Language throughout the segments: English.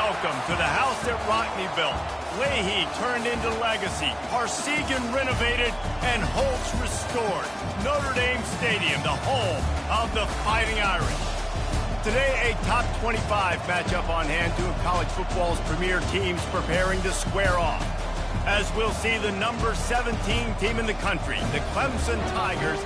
Welcome to the house that Rockne built. Leahy turned into legacy, Parsegan renovated, and Holtz restored. Notre Dame Stadium, the home of the Fighting Irish. Today, a top 25 matchup on hand, two of college football's premier teams preparing to square off. As we'll see the number 17 team in the country, the Clemson Tigers,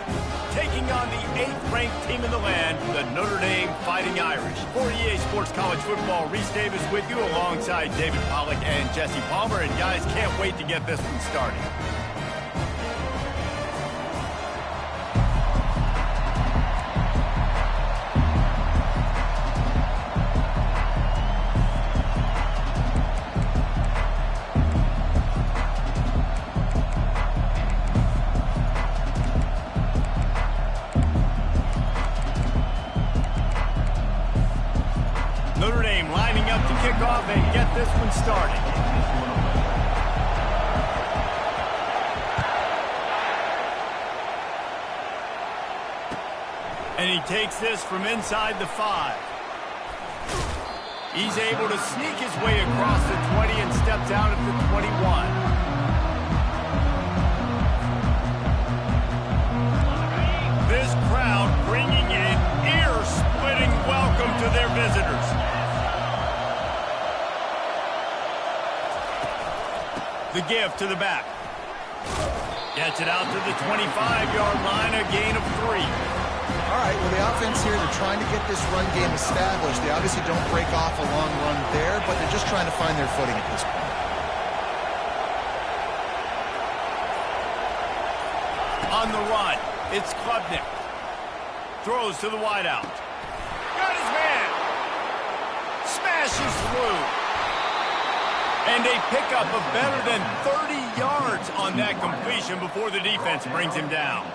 taking on the 8th-ranked team in the land, the Notre Dame Fighting Irish. For EA Sports College Football, Reese Davis with you alongside David Pollack and Jesse Palmer. And guys, can't wait to get this one started. Notre Dame lining up to kick off and get this one started. And he takes this from inside the 5. He's able to sneak his way across the 20 and steps out at the 21. This crowd bringing an ear-splitting welcome to their visitors. The give to the back. Gets it out to the 25-yard line, a gain of 3. All right, well, the offense here, they're trying to get this run game established. They obviously don't break off a long run there, but they're just trying to find their footing at this point. On the run, it's Klubnik. Throws to the wideout. Got his man. Smashes through. And a pickup of better than 30 yards on that completion before the defense brings him down.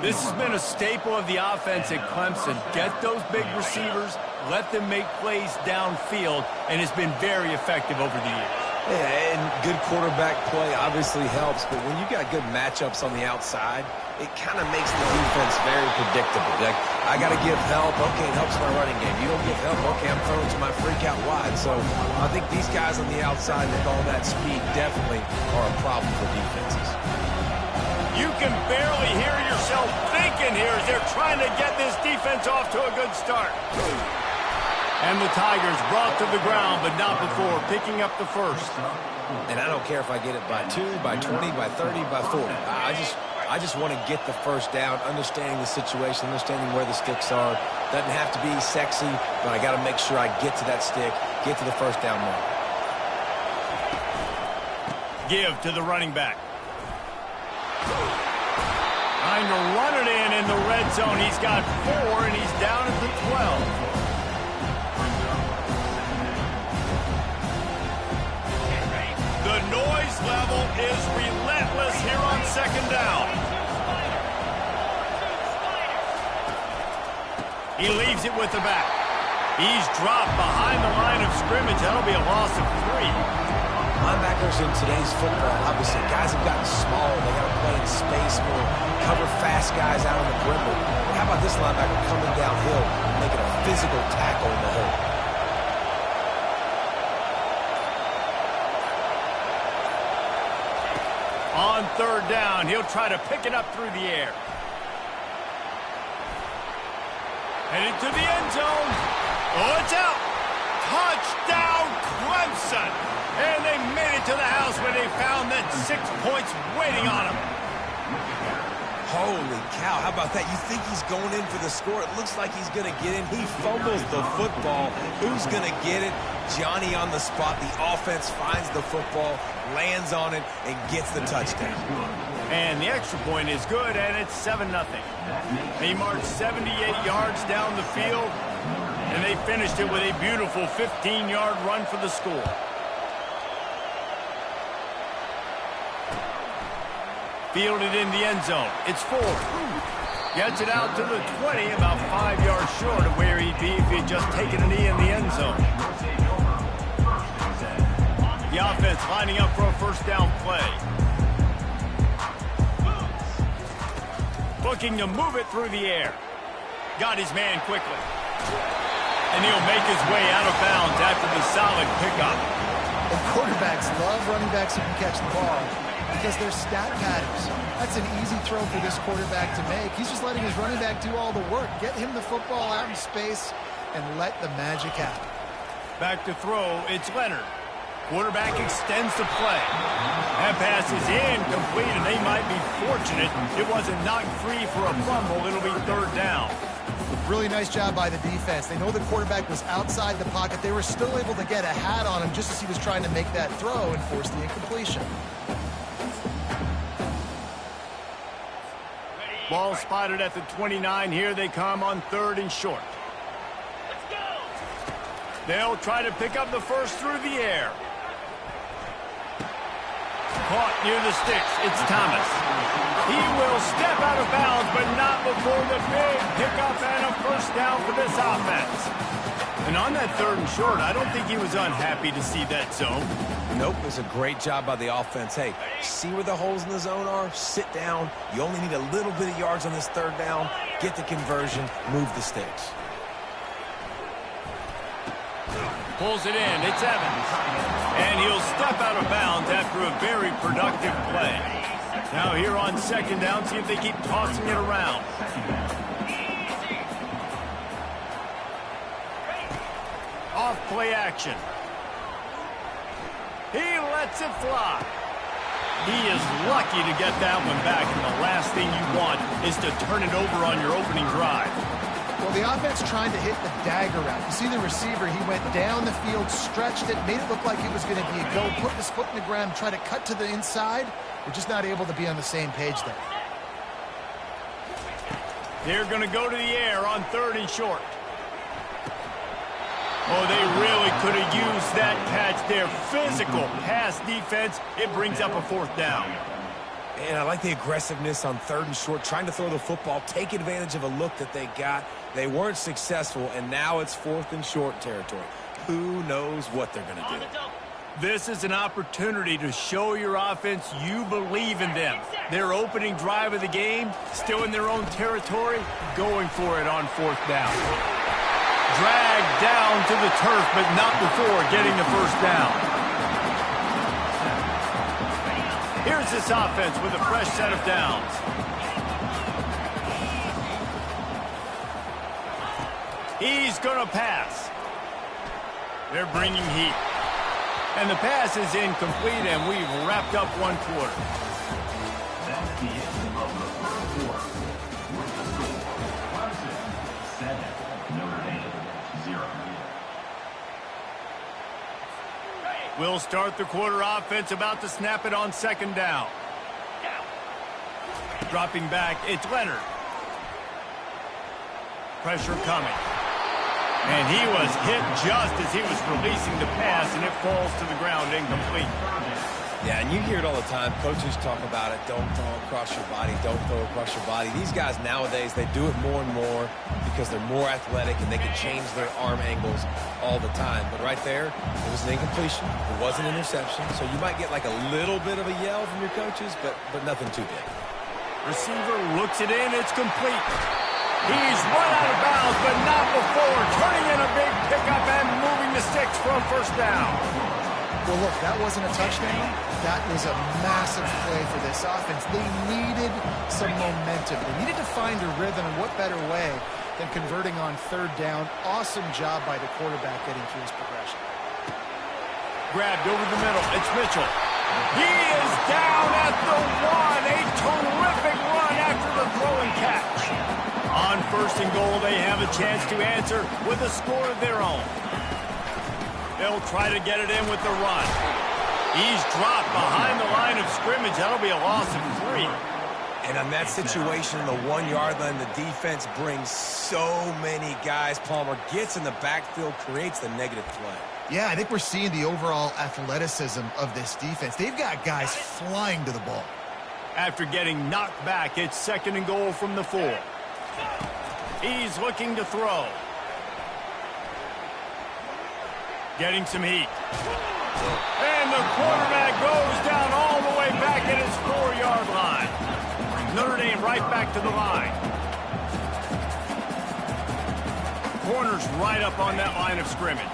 This has been a staple of the offense at Clemson. Get those big receivers, let them make plays downfield, and it's been very effective over the years. Yeah, and good quarterback play obviously helps, but when you got good matchups on the outside, it kind of makes the defense very predictable. Like, I got to give help. Okay, it helps my running game. You don't give help. Okay, I'm throwing to my freak out wide. So I think these guys on the outside with all that speed definitely are a problem for defenses. You can barely hear yourself thinking here as they're trying to get this defense off to a good start. And the Tigers brought to the ground, but not before picking up the first. And I don't care if I get it by 2, by 20, by 30, by 40. I just want to get the first down, understanding the situation, understanding where the sticks are. Doesn't have to be sexy, but I got to make sure I get to that stick, get to the first down mark. Give to the running back. Trying to run it in the red zone. He's got 4, and he's down at the 12. The noise level is relentless here on second down. He leaves it with the back. He's dropped behind the line of scrimmage. That'll be a loss of 3. Linebackers in today's football, obviously, guys have gotten smaller. They got to play in space more, cover fast guys out on the perimeter. But how about this linebacker coming downhill, making a physical tackle in the hole? On third down, he'll try to pick it up through the air. Headed to the end zone. Oh, it's out. Touchdown, Clemson. And they made it to the house where they found that 6 points waiting on them. Holy cow, how about that? You think he's going in for the score. It looks like he's going to get in. He fumbles the football. Who's going to get it? Johnny on the spot. The offense finds the football, lands on it, and gets the touchdown. And the extra point is good, and it's 7-0. They marched 78 yards down the field, and they finished it with a beautiful 15-yard run for the score. Fielded in the end zone. It's 4. Gets it out to the 20, about 5 yards short of where he'd be if he had just taken a knee in the end zone. The offense lining up for a first down play. Looking to move it through the air. Got his man quickly. And he'll make his way out of bounds after the solid pickup. And quarterbacks love running backs who can catch the ball because they're stat patterns. That's an easy throw for this quarterback to make. He's just letting his running back do all the work. Get him the football out in space and let the magic happen. Back to throw, it's Leonard. Quarterback extends the play. That pass is incomplete, and they might be fortunate it wasn't knocked free for a fumble. It'll be third down. Really nice job by the defense. They know the quarterback was outside the pocket. They were still able to get a hat on him just as he was trying to make that throw and force the incompletion. Ball spotted at the 29. Here they come on 3rd and short. They'll try to pick up the first through the air. Caught near the sticks. It's Thomas. He will step out of bounds, but not before the big pickup and a first down for this offense. And on that 3rd and short, I don't think he was unhappy to see that zone. Nope, it was a great job by the offense. Hey, see where the holes in the zone are? Sit down. You only need a little bit of yards on this 3rd down. Get the conversion. Move the sticks. Pulls it in. It's Evans. And he'll step out of bounds after a very productive play. Now here on 2nd down, see if they keep tossing it around. Off play action. He lets it fly. He is lucky to get that one back, and the last thing you want is to turn it over on your opening drive. Well, the offense trying to hit the dagger route. You see the receiver, he went down the field, stretched it, made it look like it was going to be a go, put his foot in the ground, try to cut to the inside. They're just not able to be on the same page there. They're going to go to the air on 3rd and short. Oh, they really could have used that catch there. Physical pass defense. It brings up a 4th down. And I like the aggressiveness on 3rd and short, trying to throw the football, take advantage of a look that they got. They weren't successful, and now it's 4th and short territory. Who knows what they're going to do? This is an opportunity to show your offense you believe in them. Their opening drive of the game, still in their own territory, going for it on 4th down. Dragged down to the turf, but not before getting the first down. Here's this offense with a fresh set of downs. He's going to pass. They're bringing heat. And the pass is incomplete, and we've wrapped up 1 quarter. That's the end of the first quarter. Clemson 7, Notre Dame 0. We'll start the quarter. Offense about to snap it on 2nd down. Dropping back, it's Leonard. Pressure coming. And he was hit just as he was releasing the pass, and it falls to the ground incomplete. Yeah, and you hear it all the time. Coaches talk about it. Don't throw across your body. Don't throw across your body. These guys nowadays, they do it more and more because they're more athletic and they can change their arm angles all the time. But right there, it was an incompletion. It was an interception. So you might get like a little bit of a yell from your coaches, but nothing too big. Receiver looks it in. It's complete. He's run out of bounds, but not before turning in a big pickup and moving the sticks for a first down. Well, look, that wasn't a touchdown. That was a massive play for this offense. They needed some momentum. They needed to find a rhythm, and what better way than converting on 3rd down. Awesome job by the quarterback getting through his progression. Grabbed over the middle. It's Mitchell. He is down at the 1. A terrific run after the throw and catch. On 1st and goal, they have a chance to answer with a score of their own. They'll try to get it in with the run. He's dropped behind the line of scrimmage. That'll be a loss of 3. And on that situation, the 1-yard line, the defense brings so many guys. Palmer gets in the backfield, creates the negative play. Yeah, I think we're seeing the overall athleticism of this defense. They've got guys flying to the ball. After getting knocked back, it's 2nd and goal from the 4. He's looking to throw. Getting some heat. And the quarterback goes down all the way back at his 4-yard line. Notre Dame right back to the line. corner's right up on that line of scrimmage.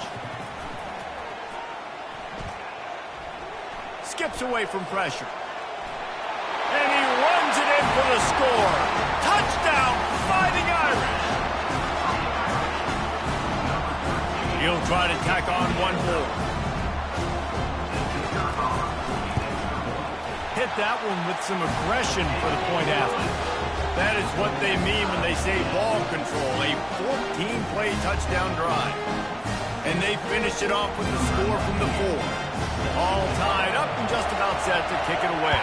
Skips away from pressure. And he runs it in for the score. Touchdown, Fighting Irish. He'll try to tack on one more. Hit that one with some aggression for the point after. That is what they mean when they say ball control. A 14-play touchdown drive. And they finish it off with the score from the 4. All tied up and just about set to kick it away.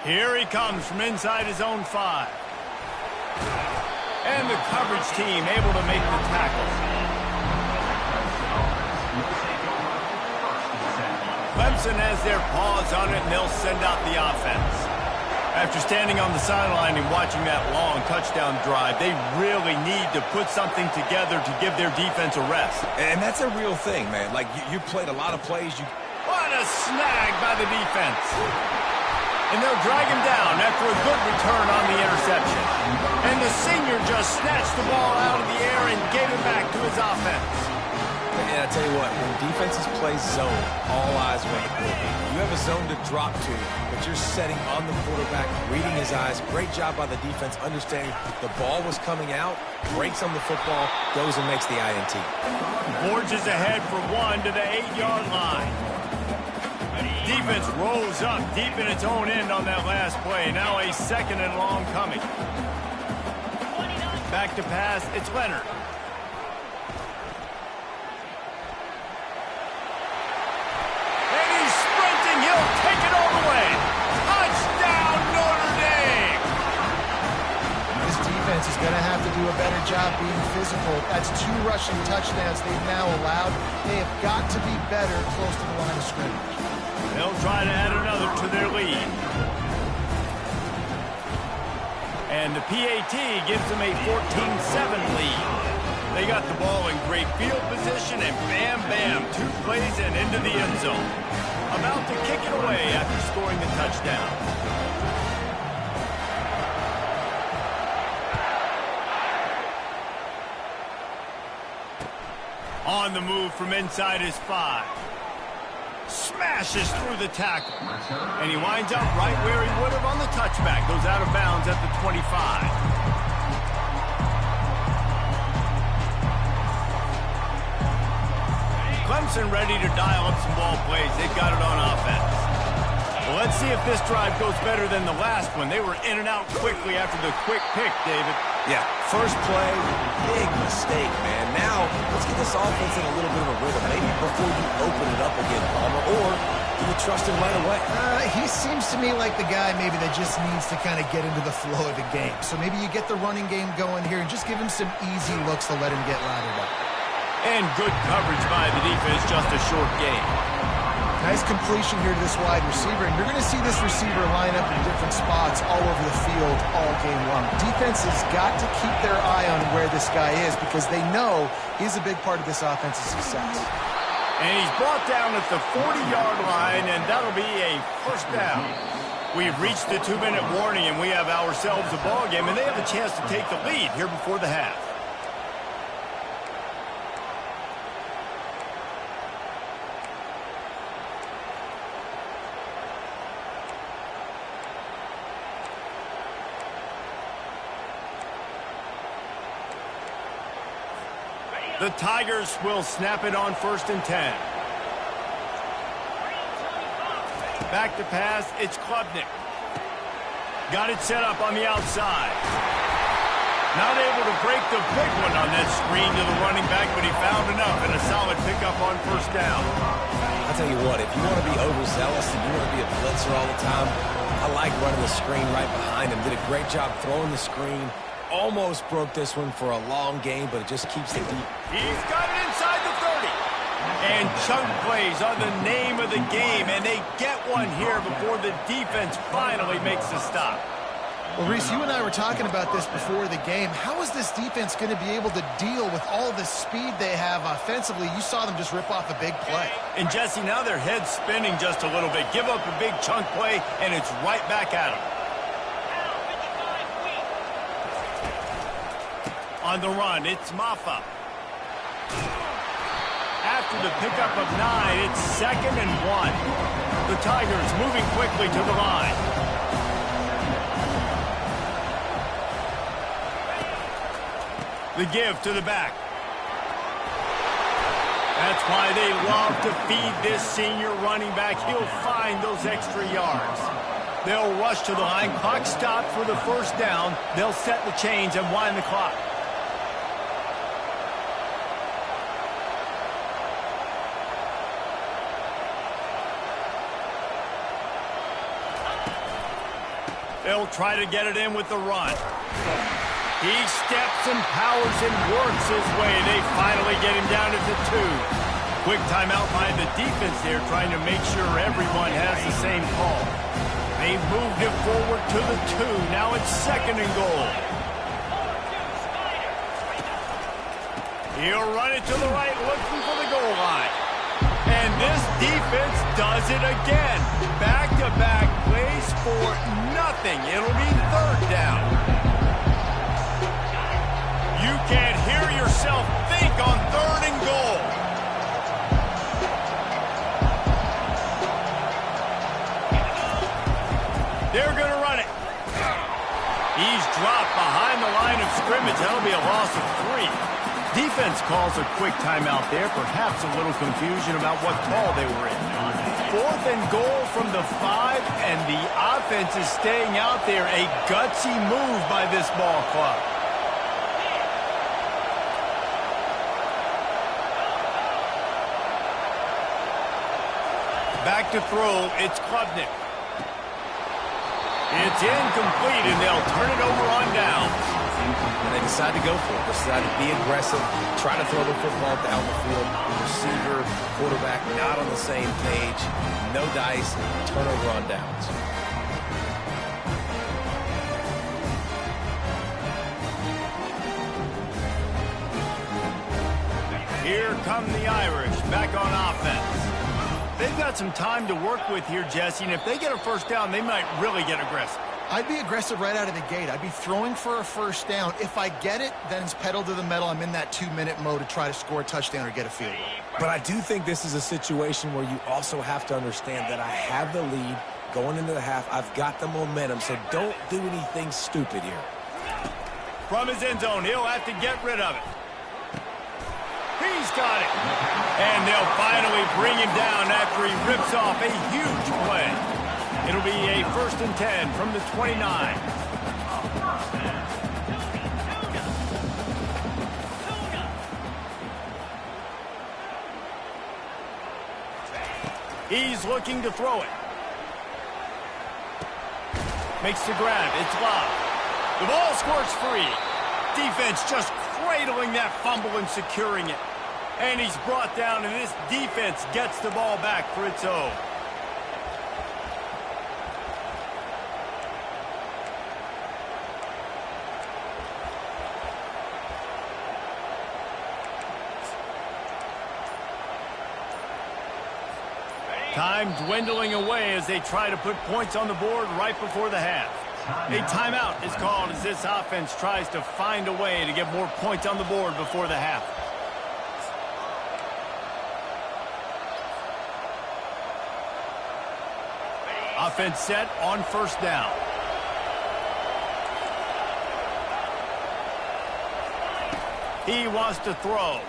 Here he comes from inside his own 5. And the coverage team able to make the tackle. Clemson has their paws on it, and they'll send out the offense. After standing on the sideline and watching that long touchdown drive, they really need to put something together to give their defense a rest. And that's a real thing, man. Like, you played a lot of plays. What a snag by the defense. And they'll drag him down after a good return on the interception. And the senior just snatched the ball out of the air and gave it back to his offense. And I tell you what, when defenses play zone, all eyes on the quarterback. You have a zone to drop to, but you're setting on the quarterback, reading his eyes. Great job by the defense, understanding the ball was coming out, breaks on the football, goes and makes the INT. Forges ahead for 1 to the 8-yard line. Defense rolls up deep in its own end on that last play. Now a 2nd and long coming. Back to pass, it's Leonard. And he's sprinting, he'll take it all the way. Touchdown, Notre Dame! This defense is going to have to do a better job being physical. That's 2 rushing touchdowns they've now allowed. They have got to be better close to the line of scrimmage. They'll try to add another to their lead. And the PAT gives them a 14-7 lead. They got the ball in great field position, and bam, bam, 2 plays and into the end zone. About to kick it away after scoring the touchdown. On the move from inside his 5. Smashes through the tackle. And he winds up right where he would have on the touchback. Goes out of bounds at the 25. Clemson ready to dial up some ball plays. They've got it on offense. Well, let's see if this drive goes better than the last one. They were in and out quickly after the quick pick, David. Yeah, first play, big mistake, man. Now, let's get this offense in a little bit of a rhythm. Maybe before you open it up again, Palmer, or do you trust him right away? He seems to me like the guy maybe that just needs to kind of get into the flow of the game. So maybe you get the running game going here and just give him some easy looks to let him get lathered up. And good coverage by the defense, just a short gain. Nice completion here to this wide receiver, and you're going to see this receiver line up in different spots all over the field all game long. Defense has got to keep their eye on where this guy is because they know he's a big part of this offense's success. And he's brought down at the 40-yard line, and that'll be a first down. We've reached the 2-minute warning, and we have ourselves a ball game, and they have a chance to take the lead here before the half. The Tigers will snap it on 1st and 10. Back to pass, it's Klubnik. Got it set up on the outside. Not able to break the big one on that screen to the running back, but he found enough and a solid pickup on 1st down. I'll tell you what, if you want to be overzealous and you want to be a blitzer all the time, I like running the screen right behind him. Did a great job throwing the screen. Almost broke this one for a long game, but it just keeps it deep. He's got it inside the 30. And chunk plays are the name of the game, and they get one here before the defense finally makes a stop. Well, Reese, you and I were talking about this before the game. How is this defense going to be able to deal with all the speed they have offensively? You saw them just rip off a big play. And, Jesse, now their head's spinning just a little bit. Give up a big chunk play, and it's right back at them. On the run, it's Maffa. After the pickup of 9, it's 2nd and 1. The Tigers moving quickly to the line. The give to the back. That's why they love to feed this senior running back. He'll find those extra yards. They'll rush to the line. Clock stopped for the first down. They'll set the chains and wind the clock. They'll try to get it in with the run. He steps and powers and works his way. They finally get him down to the 2. Quick timeout by the defense there, trying to make sure everyone has the same call. They moved it forward to the 2. Now it's 2nd and goal. He'll run it to the right, looking for the goal line. And this defense does it again. Back-to-back plays for nothing. It'll be 3rd down. You can't hear yourself think on 3rd and goal. They're going to run it. He's dropped behind the line of scrimmage. That'll be a loss of 3. Defense calls a quick timeout there. Perhaps a little confusion about what call they were in. 4th and goal from the 5, and the offense is staying out there. A gutsy move by this ball club. Back to throw, it's Klubnik. It's incomplete, and they'll turn it over on downs. And they decide to go for it. They decide to be aggressive, try to throw the football down the field. The receiver, quarterback, not on the same page. No dice, turnover on downs. Here come the Irish, back on offense. They've got some time to work with here, Jesse, and if they get a first down, they might really get aggressive. I'd be aggressive right out of the gate. I'd be throwing for a first down. If I get it, then it's pedal to the metal. I'm in that 2-minute mode to try to score a touchdown or get a field goal. But I do think this is a situation where you also have to understand that I have the lead going into the half. I've got the momentum, so don't do anything stupid here. From his end zone, he'll have to get rid of it. He's got it. And they'll finally bring him down after he rips off a huge play. It'll be a 1st and 10 from the 29. He's looking to throw it. Makes the grab. It's locked. The ball squirts free. Defense just cradling that fumble and securing it. And he's brought down, and this defense gets the ball back for its own. Time dwindling away as they try to put points on the board right before the half. A timeout is called as this offense tries to find a way to get more points on the board before the half. Offense set on 1st down. He wants to throw.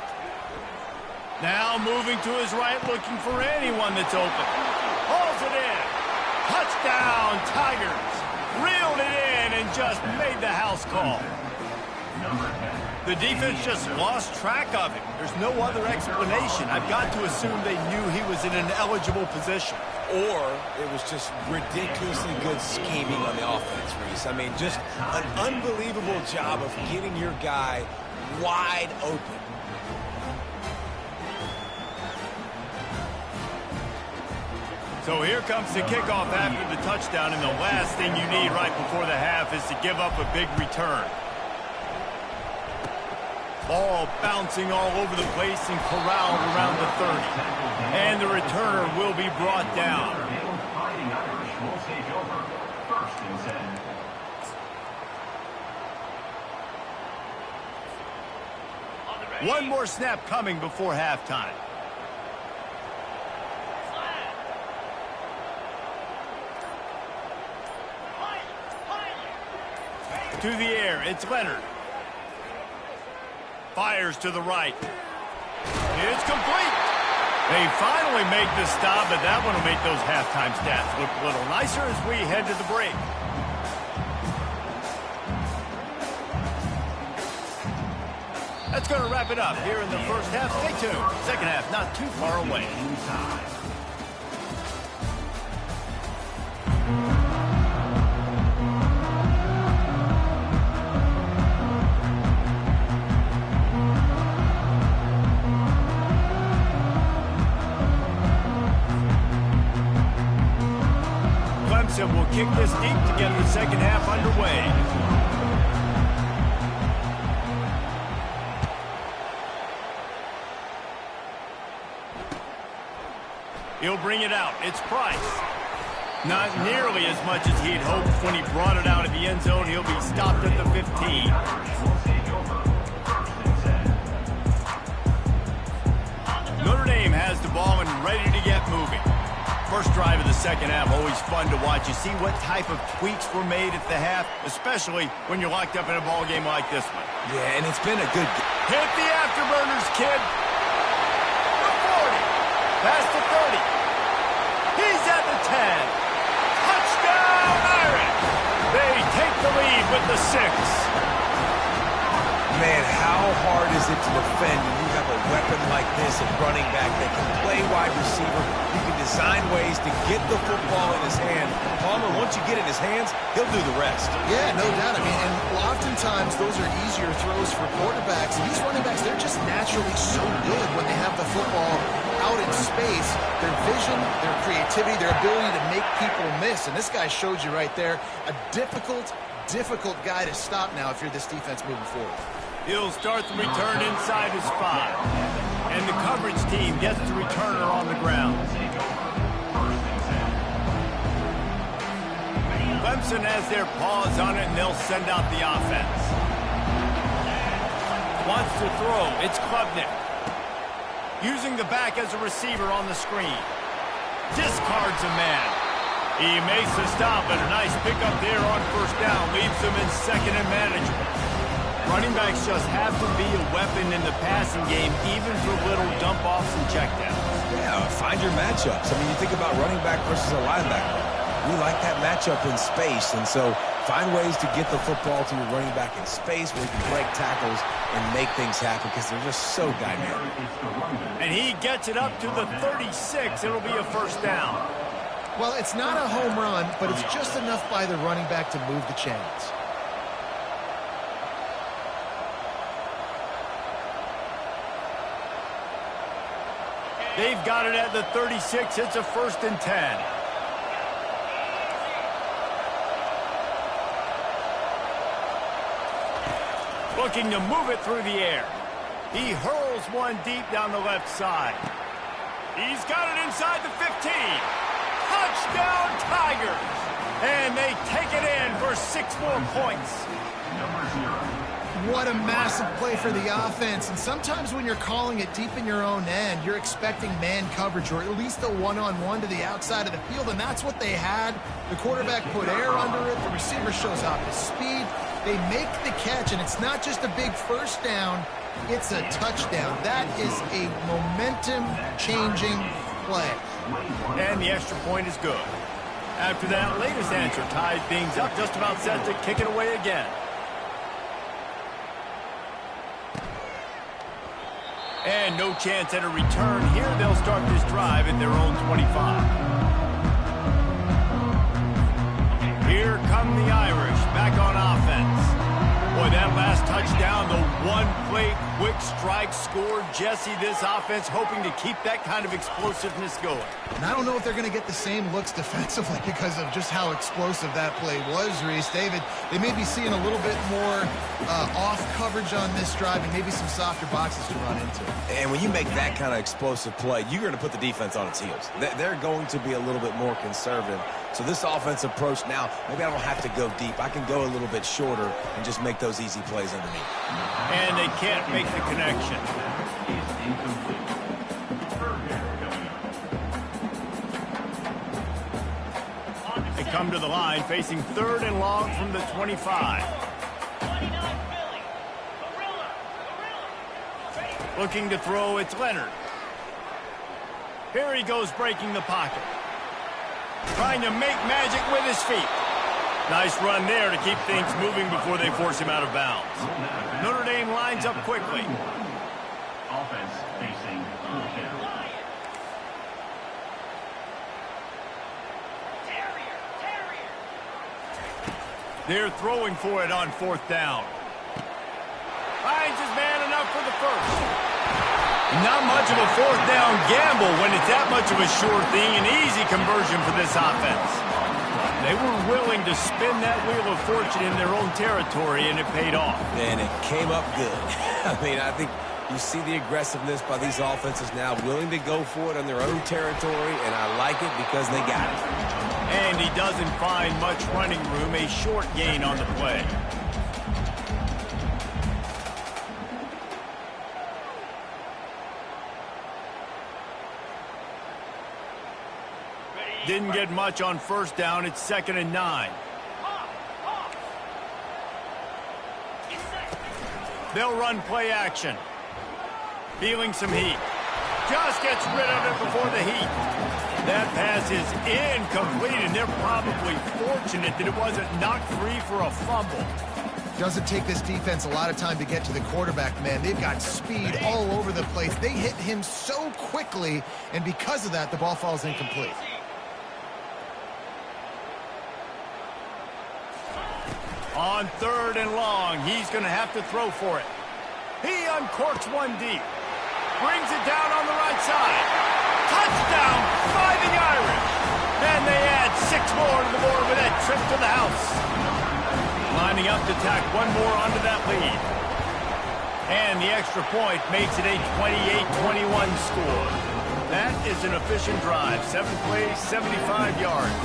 Now moving to his right, looking for anyone that's open. Hauls it in. Touchdown, Tigers. Reeled it in and just made the house call. The defense just lost track of him. There's no other explanation. I've got to assume they knew he was in an eligible position. Or it was just ridiculously good scheming on the offense, Reese. I mean, just an unbelievable job of getting your guy wide open. So here comes the kickoff after the touchdown, and the last thing you need right before the half is to give up a big return. Ball bouncing all over the place and corralled around the 30. And the returner will be brought down. One more snap coming before halftime. To the air, it's Leonard. Fires to the right. It's complete. They finally make the stop, but that one will make those halftime stats look a little nicer as we head to the break. That's going to wrap it up here in the first half. Stay tuned. Second half not too far away. Will kick this deep to get the second half underway. He'll bring it out. It's Price. Not nearly as much as he'd hoped when he brought it out of the end zone. He'll be stopped at the 15. Notre Dame has the ball and ready to get moving. First drive of the second half, always fun to watch. You see what type of tweaks were made at the half, especially when you're locked up in a ball game like this one. Yeah, and it's been a good... Hit the afterburners, kid. The 40. Past the 30. He's at the 10. Touchdown, Irish. They take the lead with the 6. Man, how hard is it to defend when you have a weapon like this at running back that can play wide receiver? You can design ways to get the football in his hand. Palmer, once you get it in his hands, he'll do the rest. Yeah, no doubt. I mean, and oftentimes those are easier throws for quarterbacks. And these running backs, they're just naturally so good when they have the football out in space. Their vision, their creativity, their ability to make people miss. And this guy showed you right there a difficult guy to stop now if you're this defense moving forward. He'll start the return inside his 5. And the coverage team gets the returner on the ground. Clemson has their paws on it, and they'll send out the offense. Wants to throw. It's Klubnik. Using the back as a receiver on the screen. Discards a man. He makes the stop, and a nice pickup there on first down. Leaves them in second and manageable. Running backs just have to be a weapon in the passing game, even for little dump-offs and checkdowns. Yeah, find your matchups. I mean, you think about running back versus a linebacker. We like that matchup in space, and so find ways to get the football to your running back in space where you can break tackles and make things happen because they're just so dynamic. And he gets it up to the 36. It'll be a first down. Well, it's not a home run, but it's just enough by the running back to move the chains. They've got it at the 36. It's a 1st and 10. Looking to move it through the air. He hurls one deep down the left side. He's got it inside the 15. Touchdown, Tigers. And they take it in for 6 more points. What a massive play for the offense. And sometimes when you're calling it deep in your own end, you're expecting man coverage or at least a one-on-one to the outside of the field, and that's what they had. The quarterback put air under it. The receiver shows off his speed. They make the catch, and it's not just a big first down. It's a touchdown. That is a momentum-changing play. And the extra point is good. After that latest answer tied things up, just about set to kick it away again. And no chance at a return here. They'll start this drive at their own 25. Here come the Irish back on offense. Boy, that last touchdown, the one-play quick strike scored. Jesse, this offense hoping to keep that kind of explosiveness going. And I don't know if they're going to get the same looks defensively because of just how explosive that play was, Reese. David, they may be seeing a little bit more off coverage on this drive and maybe some softer boxes to run into. And when you make that kind of explosive play, you're going to put the defense on its heels. They're going to be a little bit more conservative. So this offensive approach now, maybe I don't have to go deep. I can go a little bit shorter and just make those easy plays underneath. And they can't make make the connection. Is incomplete. Third down coming up. They come to the line facing 3rd and long from the 25. Looking to throw, it's Leonard. Here he goes breaking the pocket. Trying to make magic with his feet. Nice run there to keep things moving before they force him out of bounds. Notre Dame lines up quickly. Offense facing third down. They're throwing for it on 4th down. Finds his man enough for the first. Not much of a 4th down gamble when it's that much of a sure thing. An easy conversion for this offense. They were willing to spin that wheel of fortune in their own territory, and it paid off. And it came up good. I mean, I think you see the aggressiveness by these offenses now, willing to go for it on their own territory, and I like it because they got it. And he doesn't find much running room, a short gain on the play. Didn't get much on 1st down. It's 2nd and 9. They'll run play action. Feeling some heat. Just gets rid of it before the heat. That pass is incomplete, and they're probably fortunate that it wasn't knocked free for a fumble. Doesn't take this defense a lot of time to get to the quarterback, man. They've got speed all over the place. They hit him so quickly, and because of that, the ball falls incomplete. On 3rd and long, he's going to have to throw for it. He uncorks one deep. Brings it down on the right side. Touchdown, Fighting Irish. And they add 6 more to the board with that trip to the house. Lining up to tack one more onto that lead. And the extra point makes it a 28-21 score. That is an efficient drive. 7 plays, 75 yards.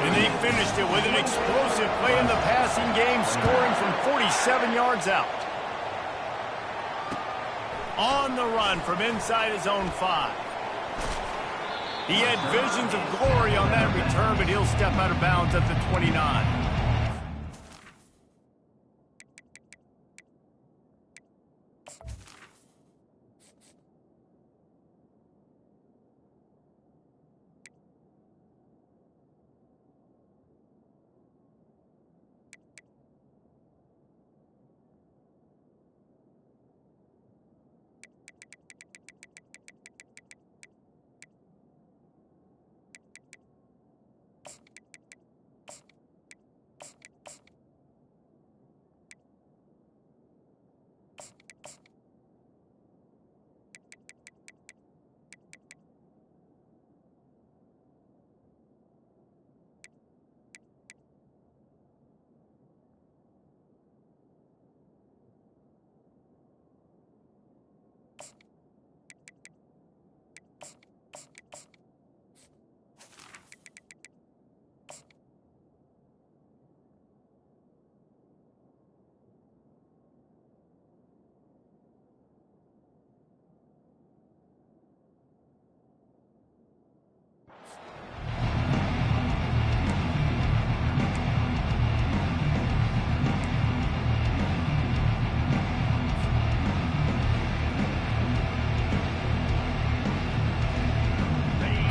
And they finished it with an explosive play in the passing game, scoring from 47 yards out. On the run from inside his own 5. He had visions of glory on that return, but he'll step out of bounds at the 29.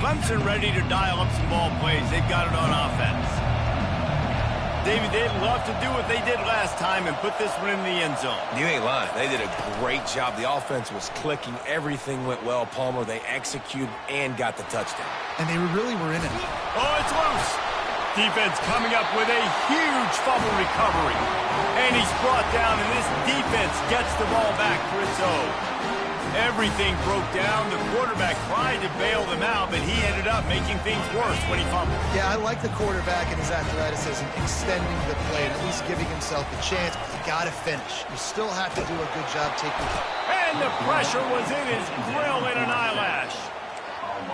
Clemson ready to dial up some ball plays. They've got it on offense. David, they'd love to do what they did last time and put this one in the end zone. You ain't lying. They did a great job. The offense was clicking. Everything went well. Palmer, they executed and got the touchdown. And they really were in it. Oh, it's loose. Defense coming up with a huge fumble recovery. And he's brought down, and this defense gets the ball back for its own. Everything broke down. The quarterback tried to bail them out, but he ended up making things worse when he fumbled. Yeah, I like the quarterback and his athleticism, extending the play and at least giving himself a chance. But you got to finish. You still have to do a good job taking it. And the pressure was in his grill in an eyelash.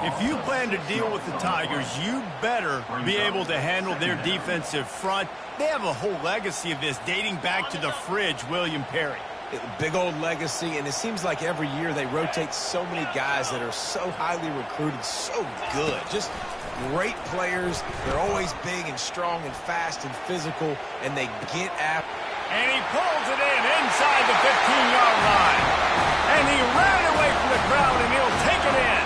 If you plan to deal with the Tigers, you better be able to handle their defensive front. They have a whole legacy of this dating back to the fridge, William Perry. Big old legacy, and it seems like every year they rotate so many guys that are so highly recruited, so good. Just great players. They're always big and strong and fast and physical, and they get after. And he pulls it in inside the 15-yard line. And he ran away from the crowd, and he'll take it in.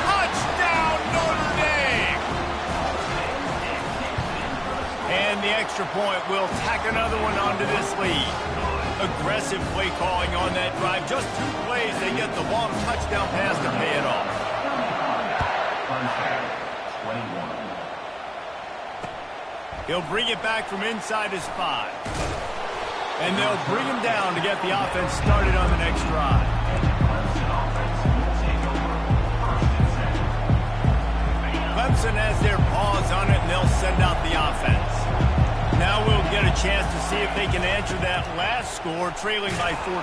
Touchdown, Notre Dame! And the extra point will tack another one onto this lead. Aggressive play calling on that drive. Just 2 plays, they get the long touchdown pass to pay it off. 21. He'll bring it back from inside his 5. And they'll bring him down to get the offense started on the next drive. Clemson has their paws on it, and they'll send out the offense. Now we'll get a chance to see if they can answer that last score, trailing by 14,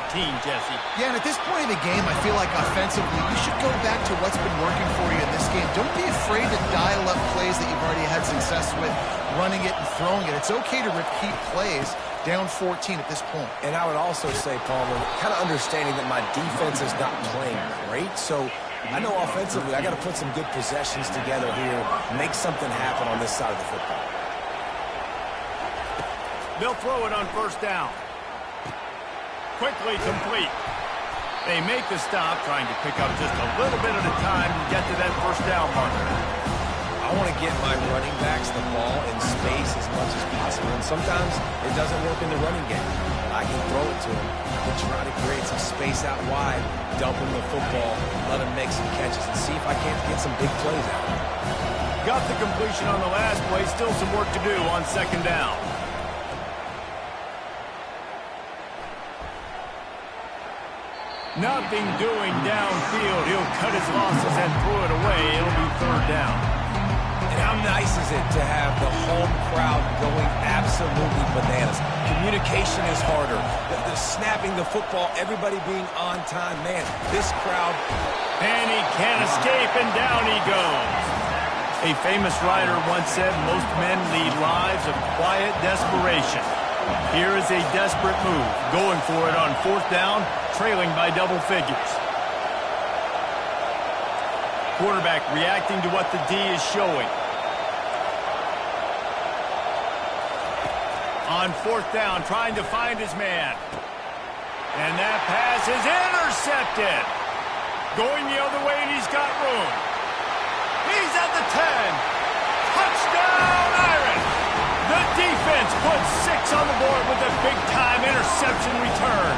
Jesse. Yeah, and at this point in the game, I feel like offensively, you should go back to what's been working for you in this game. Don't be afraid to dial up plays that you've already had success with, running it and throwing it. It's okay to repeat plays down 14 at this point. And I would also say, Palmer, kind of understanding that my defense is not playing great, so I know offensively I got to put some good possessions together here, make something happen on this side of the football. They'll throw it on first down. Quickly complete. They make the stop, trying to pick up just a little bit at a time to get to that first down marker. I want to get my running backs the ball in space as much as possible, and sometimes it doesn't work in the running game. I can throw it to him, but try to create some space out wide, dump him the football, let him make some catches, and see if I can't get some big plays out of him. Got the completion on the last play, still some work to do on second down. Nothing doing downfield. He'll cut his losses and throw it away. It'll be third down. And how nice is it to have the home crowd going absolutely bananas? Communication is harder. The snapping the football, everybody being on time. Man, this crowd. And he can't escape, and down he goes. A famous writer once said, most men lead lives of quiet desperation. Here is a desperate move, going for it on fourth down, trailing by double figures. Quarterback reacting to what the D is showing. On fourth down, trying to find his man. And that pass is intercepted. Going the other way, and he's got room. He's at the 10. Touchdown, Irish. The defense puts 6 on the board with a big-time interception return.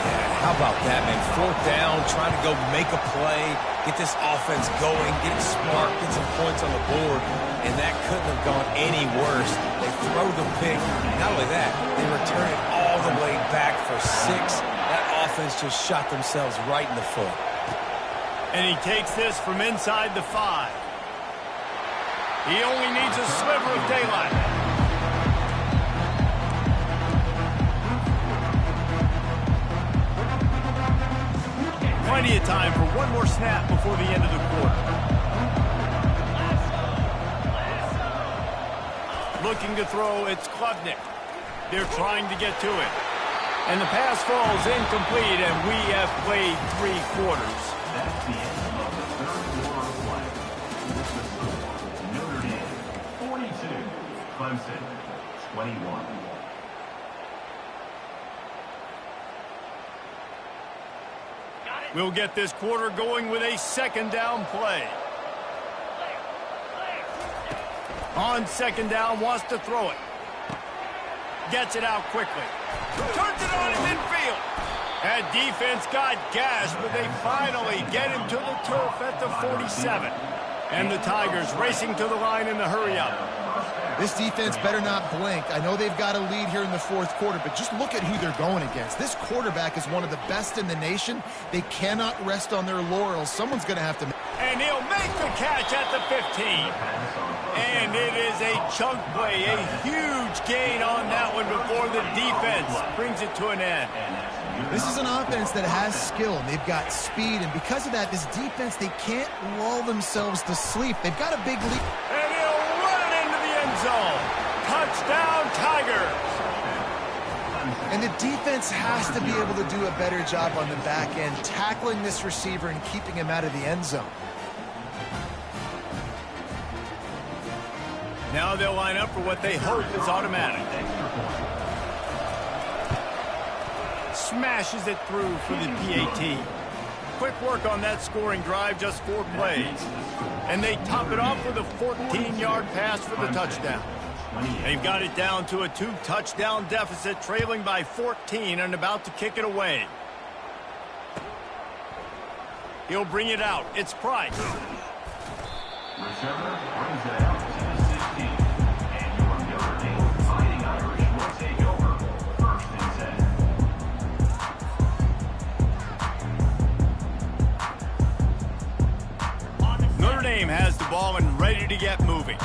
Yeah, how about that, man? Fourth down, trying to go make a play, get this offense going, get it smart, get some points on the board, and that couldn't have gone any worse. They throw the pick. Not only that, they return it all the way back for 6. That offense just shot themselves right in the foot. And he takes this from inside the 5. He only needs a sliver of daylight. Plenty of time for one more snap before the end of the quarter. Looking to throw, it's Klubnik. They're trying to get to it. And the pass falls incomplete, and we have played 3 quarters. That's the end of the third quarter of play. This is Notre Dame 42, Clemson 21. We'll get this quarter going with a second down play. On second down, wants to throw it. Gets it out quickly. Turns it on in midfield. That defense got gashed, but they finally get him to the turf at the 47. And the Tigers racing to the line in the hurry-up. This defense better not blink. I know they've got a lead here in the fourth quarter, but just look at who they're going against. This quarterback is one of the best in the nation. They cannot rest on their laurels. Someone's going to have to... And he'll make the catch at the 15. And it is a chunk play, a huge gain on that one before the defense brings it to an end. This is an offense that has skill, and they've got speed, and because of that, this defense, they can't lull themselves to sleep. They've got a big lead. And he'll run it into the end zone. Touchdown, Tigers. And the defense has to be able to do a better job on the back end, tackling this receiver and keeping him out of the end zone. Now they'll line up for what they hope is automatic. Smashes it through for the PAT. Quick work on that scoring drive, just 4 plays. And they top it off with a 14-yard pass for the touchdown. They've got it down to a 2-touchdown deficit, trailing by 14 and about to kick it away. He'll bring it out. It's Price. Receiver brings it out to the 16. And your Notre Dame Fighting Irish will take over. 1st and 10. Notre Dame has the ball and ready to get moving.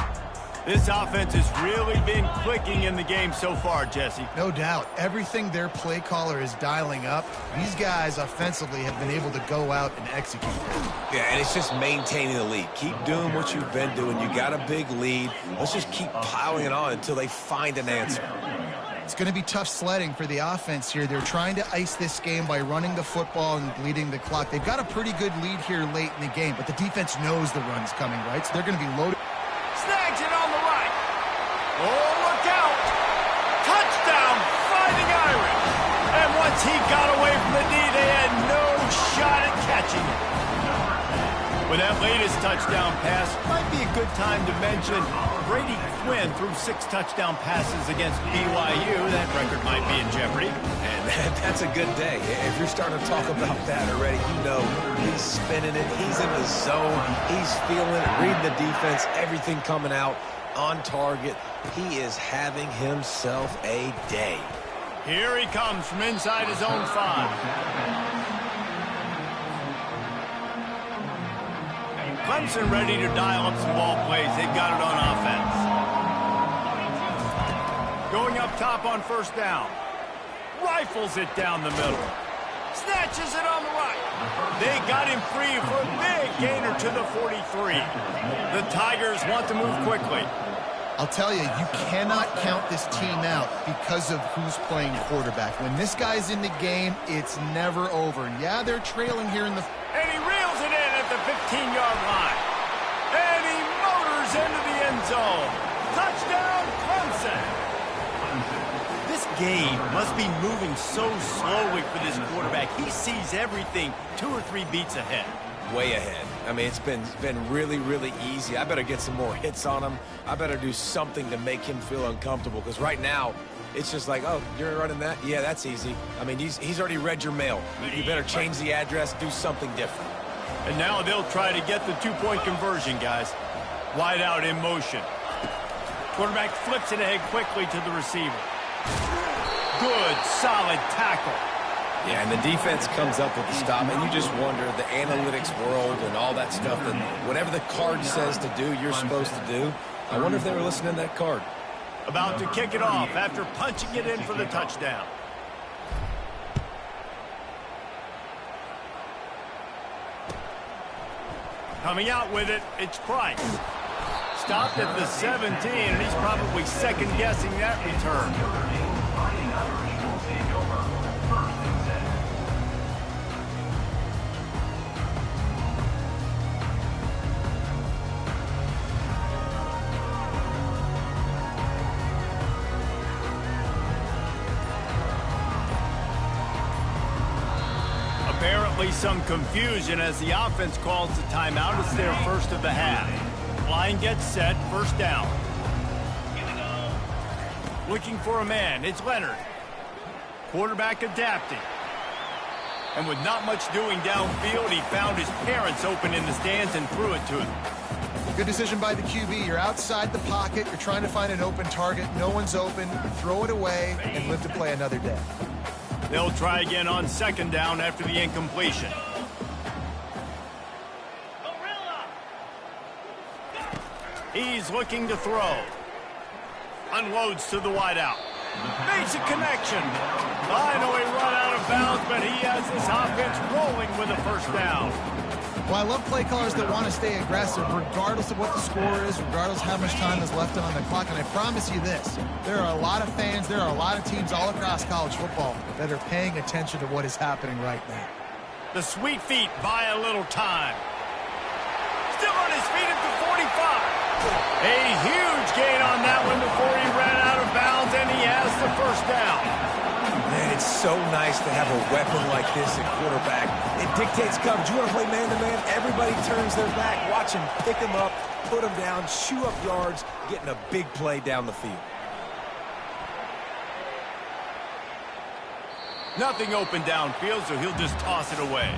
This offense has really been clicking in the game so far, Jesse. No doubt. Everything their play caller is dialing up, these guys offensively have been able to go out and execute. Yeah, and it's just maintaining the lead. Keep doing what you've been doing. You got a big lead. Let's just keep piling it on until they find an answer. It's going to be tough sledding for the offense here. They're trying to ice this game by running the football and bleeding the clock. They've got a pretty good lead here late in the game, but the defense knows the run's coming, right? So they're going to be loaded. Snags it on the right. Oh, look out. Touchdown, Fighting Irish. And once he got away from the D, they had no shot at catching it. With that latest touchdown pass, might be a good time to mention Brady Quinn threw 6 touchdown passes against BYU. That record might be in jeopardy. And that's a good day. If you're starting to talk about that already, you know he's spinning it. He's in the zone. He's feeling it, reading the defense, everything coming out on target. He is having himself a day. Here he comes from inside his own 5. Clemson ready to dial up some ball plays. They've got it on offense. Going up top on 1st down. Rifles it down the middle. Snatches it on the right. They got him free for a big gainer to the 43. The Tigers want to move quickly. I'll tell you, you cannot count this team out because of who's playing quarterback. When this guy's in the game, it's never over. And yeah, they're trailing here in the... And he reels it in at the 15-yard line. And he motors into the end zone. Touchdown, Clemson. This game must be moving so slowly for this quarterback. He sees everything 2 or 3 beats ahead. Way ahead. I mean, it's been really, really easy. I better get some more hits on him. I better do something to make him feel uncomfortable, because right now, it's just like, oh, you're running that? Yeah, that's easy. I mean, he's already read your mail. You better change the address, do something different. And now they'll try to get the 2-point conversion, guys. Wide out in motion. Quarterback flips it ahead quickly to the receiver. Good, solid tackle. Yeah, and the defense comes up with the stop, and you just wonder, the analytics world and all that stuff, that whatever the card says to do, you're supposed to do. I wonder if they were listening to that card. About to kick it off after punching it in for the touchdown. Coming out with it, it's Price. Stopped at the 17, and he's probably second-guessing that return. Apparently some confusion as the offense calls the timeout. It's their first of the half. Line gets set, 1st down. Looking for a man, it's Leonard. Quarterback adapting. And with not much doing downfield, he found his parents open in the stands and threw it to him. Good decision by the QB. You're outside the pocket. You're trying to find an open target. No one's open. Throw it away and live to play another day. They'll try again on 2nd down after the incompletion. He's looking to throw. Unloads to the wideout. Makes a connection. Finally run out of bounds, but he has this offense rolling with a 1st down. Well, I love play callers that want to stay aggressive regardless of what the score is, regardless of how much time is left on the clock. And I promise you this, there are a lot of fans, there are a lot of teams all across college football that are paying attention to what is happening right now. The sweet feet buy a little time. Still on his feet at the 45. A huge gain on that one before he ran out of bounds, and he has the first down. Man, it's so nice to have a weapon like this at quarterback. It dictates coverage. You want to play man-to-man, everybody turns their back. Watch him pick him up, put him down, chew up yards, getting a big play down the field. Nothing open downfield, so he'll just toss it away.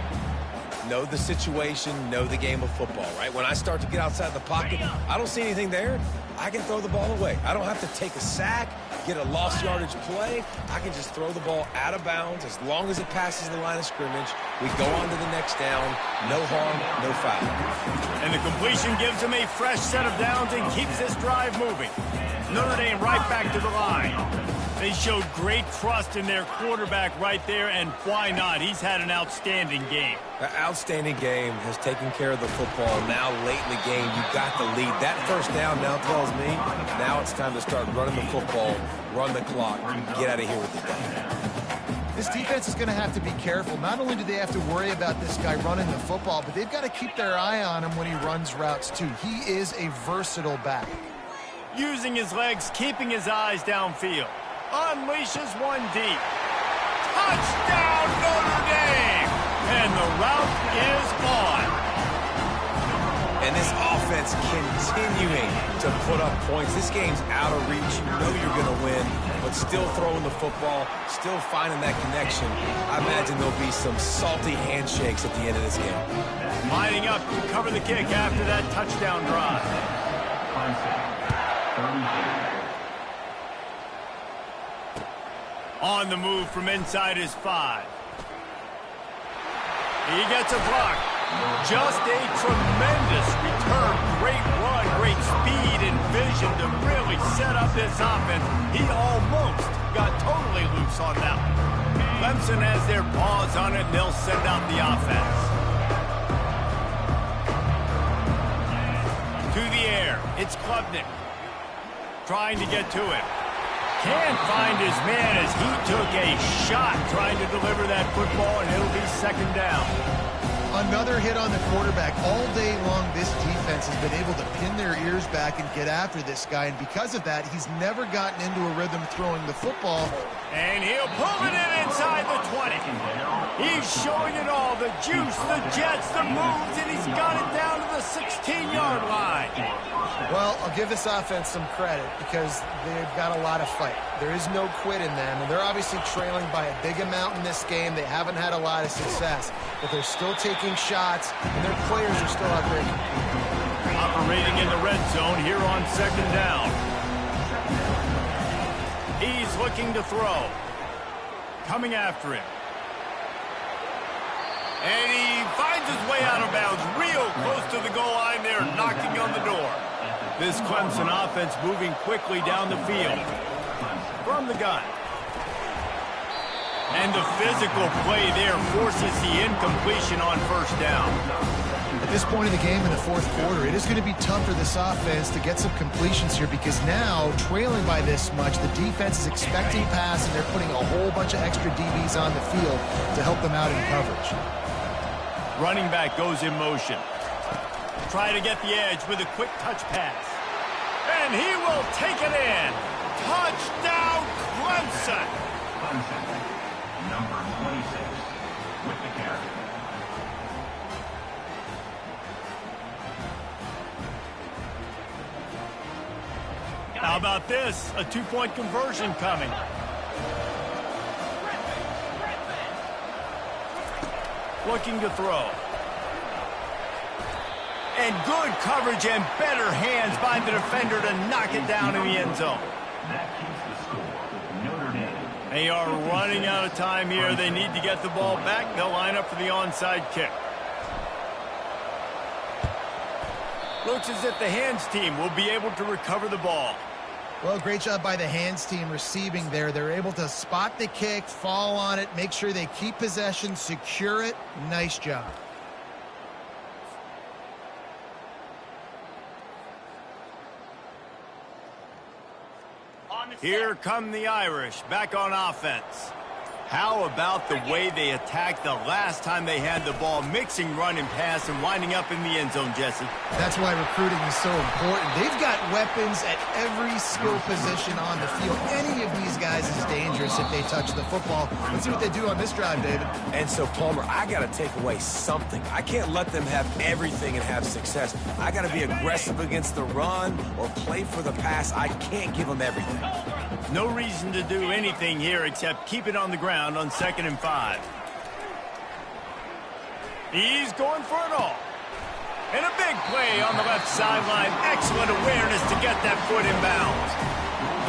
Know the situation, know the game of football, right? When I start to get outside the pocket, I don't see anything there, I can throw the ball away. I don't have to take a sack, get a lost yardage play. I can just throw the ball out of bounds. As long as it passes the line of scrimmage, we go on to the next down. No harm, no foul. And the completion gives him a fresh set of downs and keeps this drive moving. Notre Dame right back to the line. They showed great trust in their quarterback right there, and why not? He's had an outstanding game. An outstanding game, has taken care of the football. Now late in the game, you got the lead. That first down now tells me now it's time to start running the football, run the clock, get out of here with the day. This defense is going to have to be careful. Not only do they have to worry about this guy running the football, but they've got to keep their eye on him when he runs routes too. He is a versatile back. Using his legs, keeping his eyes downfield. Unleashes one deep. Touchdown, Notre Dame! And the route is on. And this offense continuing to put up points. This game's out of reach. You know you're going to win, but still throwing the football, still finding that connection. I imagine there'll be some salty handshakes at the end of this game. Lining up to cover the kick after that touchdown drive. On the move from inside his 5. He gets a block. Just a tremendous return. Great run, great speed and vision to really set up this offense. He almost got totally loose on that one. Clemson has their paws on it, and they'll send out the offense. To the air. It's Klubnik. Trying to get to it. Can't find his man as he took a shot trying to deliver that football, and it'll be second down. Another hit on the quarterback. All day long, this defense has been able to pin their ears back and get after this guy, and because of that, he's never gotten into a rhythm throwing the football. And he'll pull it in inside the 20. He's showing it all, the juice, the jets, the moves, and he's got it down to the 16-yard line. Well, I'll give this offense some credit because they've got a lot of fight. There is no quit in them, and they're obviously trailing by a big amount in this game. They haven't had a lot of success, but they're still taking shots, and their players are still out there competing. Operating in the red zone here on second down. He's looking to throw. Coming after him. And he finds his way out of bounds real close to the goal line there, knocking on the door. This Clemson offense moving quickly down the field. From the gun. And the physical play there forces the incompletion on first down. At this point in the game in the fourth quarter, it is going to be tough for this offense to get some completions here because now, trailing by this much, the defense is expecting pass and they're putting a whole bunch of extra DBs on the field to help them out in coverage. Running back goes in motion. Try to get the edge with a quick touch pass. And he will take it in. Touchdown, Clemson. Clemson, number 26, with the carry. How about this? A two-point conversion coming. Looking to throw. And good coverage and better hands by the defender to knock it down in the end zone. That keeps the score. Notre Dame. They are running out of time here. They need to get the ball back. They'll line up for the onside kick. Looks as if the hands team will be able to recover the ball. Well, great job by the hands team receiving there. They're able to spot the kick, fall on it, make sure they keep possession, secure it. Nice job. Here come the Irish back on offense. How about the way they attacked the last time they had the ball, mixing run and pass and winding up in the end zone, Jesse? That's why recruiting is so important. They've got weapons at every skill position on the field. Any of these guys is dangerous if they touch the football. Let's see what they do on this drive, David. And so, Palmer, I got to take away something. I can't let them have everything and have success. I got to be aggressive against the run or play for the pass. I can't give them everything. No reason to do anything here except keep it on the ground on 2nd and 5. He's going for it all. And a big play on the left sideline. Excellent awareness to get that foot in bounds.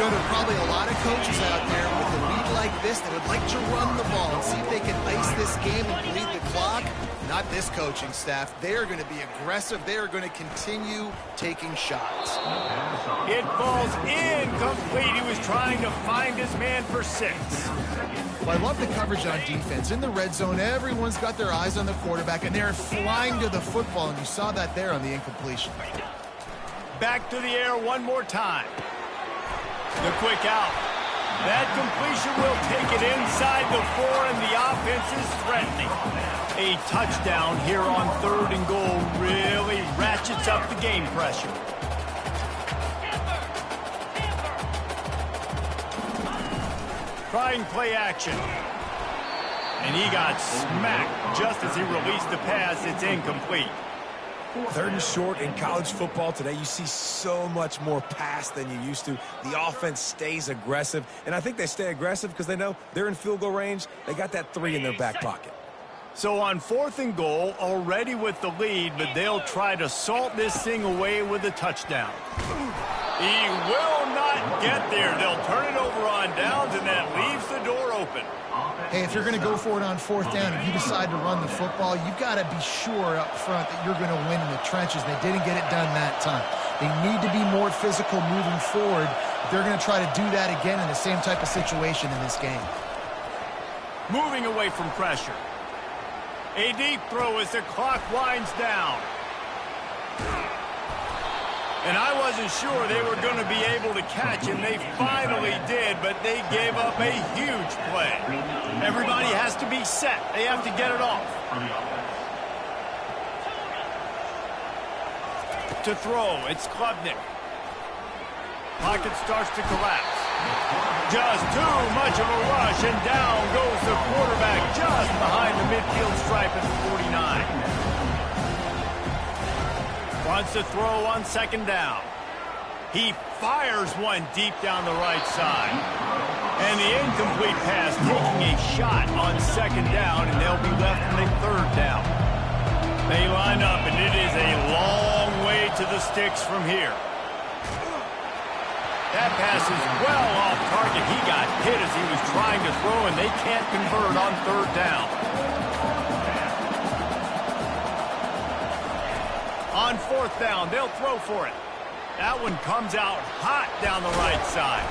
There are probably a lot of coaches out there with a lead like this that would like to run the ball and see if they can ice this game and bleed the clock. Not this coaching staff. They are going to be aggressive. They are going to continue taking shots. It falls incomplete. He was trying to find his man for 6. Well, I love the coverage on defense. In the red zone, everyone's got their eyes on the quarterback, and they're flying to the football, and you saw that there on the incompletion. Back to the air one more time. The quick out. That completion will take it inside the 4, and the offense is threatening. A touchdown here on 3rd and goal really ratchets up the game pressure. Trying play action. And he got smacked just as he released the pass. It's incomplete. 3rd and short in college football today. You see so much more pass than you used to. The offense stays aggressive, and I think they stay aggressive because they know they're in field goal range. They got that 3 in their back pocket. So on 4th and goal, already with the lead, but they'll try to salt this thing away with a touchdown. He will not get there. They'll turn it over on downs, and that leaves the door open. Hey, if you're going to go for it on 4th down and you decide to run the football, you've got to be sure up front that you're going to win in the trenches. They didn't get it done that time. They need to be more physical moving forward if they're going to try to do that again in the same type of situation in this game. Moving away from pressure. A deep throw as the clock winds down. And I wasn't sure they were going to be able to catch him. They finally did, but they gave up a huge play. Everybody has to be set. They have to get it off. To throw, it's Klubnik. Pocket starts to collapse. Just too much of a rush, and down goes the quarterback just behind the midfield stripe at the 49. Wants to throw on 2nd down. He fires one deep down the right side. And the incomplete pass taking a shot on 2nd down, and they'll be left in a 3rd down. They line up, and it is a long way to the sticks from here. That pass is well off target. He got hit as he was trying to throw, and they can't convert on 3rd down. On 4th down, they'll throw for it. That one comes out hot down the right side.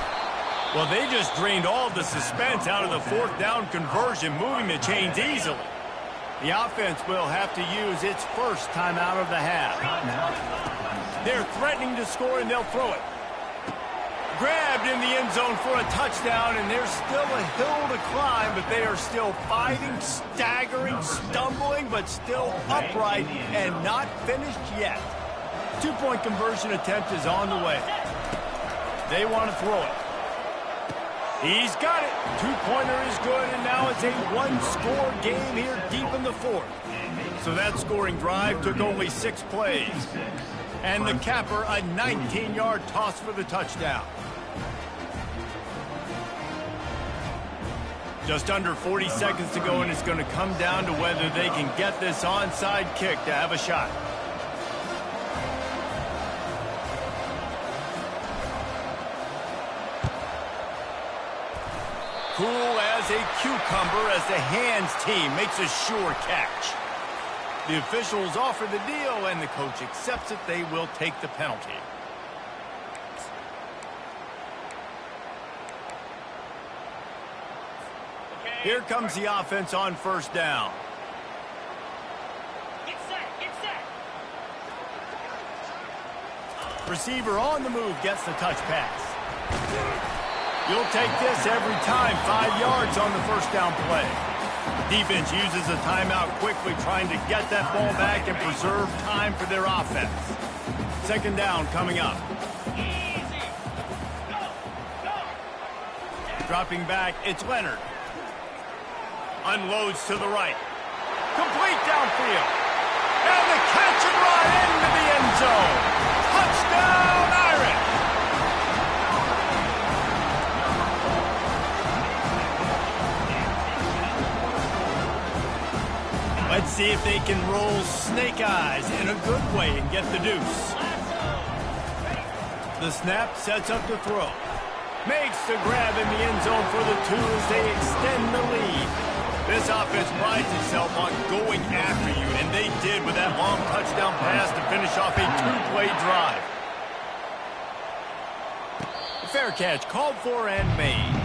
Well, they just drained all the suspense out of the 4th down conversion, moving the chains easily. The offense will have to use its first timeout of the half. They're threatening to score, and they'll throw it. Grabbed in the end zone for a touchdown, and there's still a hill to climb, but they are still fighting, staggering, stumbling, but still upright and not finished yet. 2-point conversion attempt is on the way. They want to throw it. He's got it. 2-pointer is good, and now it's a 1-score game here deep in the 4th. So that scoring drive took only 6 plays. And the capper, a 19-yard toss for the touchdown. Just under 40 seconds to go, and it's going to come down to whether they can get this onside kick to have a shot. Cool as a cucumber as the hands team makes a sure catch. The officials offer the deal, and the coach accepts it. They will take the penalty. Here comes the offense on 1st down. Get set, get set. Receiver on the move gets the touch pass. You'll take this every time. 5 yards on the first down play. Defense uses a timeout quickly, trying to get that ball back and preserve time for their offense. Second down coming up. Dropping back, it's Leonard. Unloads to the right. Complete downfield. And the catch and run into the end zone. Touchdown, Irish! Let's see if they can roll snake eyes in a good way and get the deuce. The snap sets up the throw. Makes the grab in the end zone for the 2 as they extend the lead. This offense prides itself on going after you, and they did with that long touchdown pass to finish off a 2-play drive. Fair catch called for and made.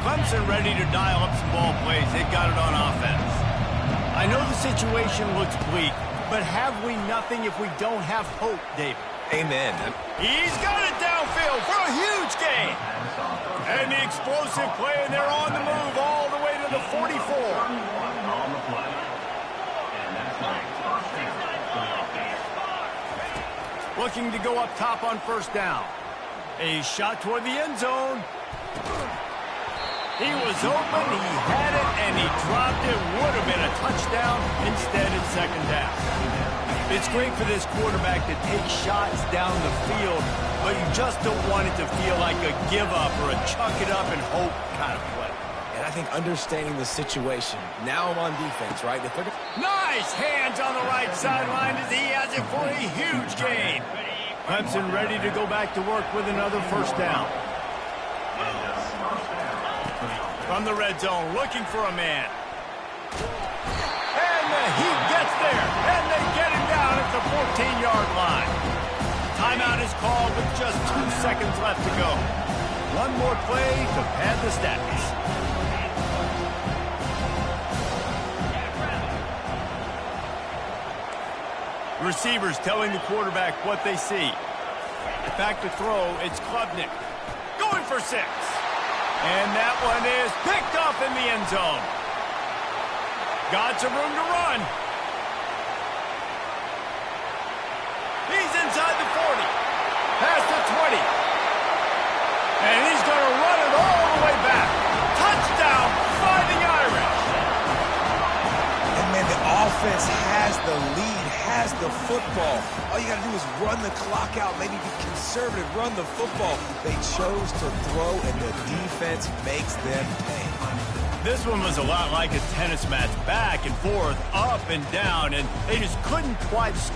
Clemson ready to dial up some ball plays. They've got it on offense. I know the situation looks bleak, but have we nothing if we don't have hope, David? Amen. He's got it downfield for a huge gain. And the explosive play, and they're on the move all the way to the 44. Looking to go up top on first down. A shot toward the end zone. He was open, he had it, and he dropped it. Would have been a touchdown. Instead, it's second down. It's great for this quarterback to take shots down the field, but you just don't want it to feel like a give-up or a chuck-it-up and hope kind of play. And I think understanding the situation, now I'm on defense, right? Nice hands on the right sideline as he has it for a huge gain. Clemson ready to go back to work with another first down. From the red zone, looking for a man. And he gets there, and they get him down at the 14-yard line. Timeout is called with just 2 seconds left to go. One more play to pad the stats. Receivers telling the quarterback what they see. Back to throw, it's Klubnik. Going for 6. And that one is picked up in the end zone. Got some room to run. He's inside the 40. Past the 20. And he's going to run it all the way back. Touchdown, Fighting Irish. And man, the offense has the lead, has the football. All you got to do is run the clock out, maybe be conservative, run the football. They chose to throw, and the defense makes them pay. This one was a lot like a tennis match, back and forth, up and down, and they just couldn't quite score.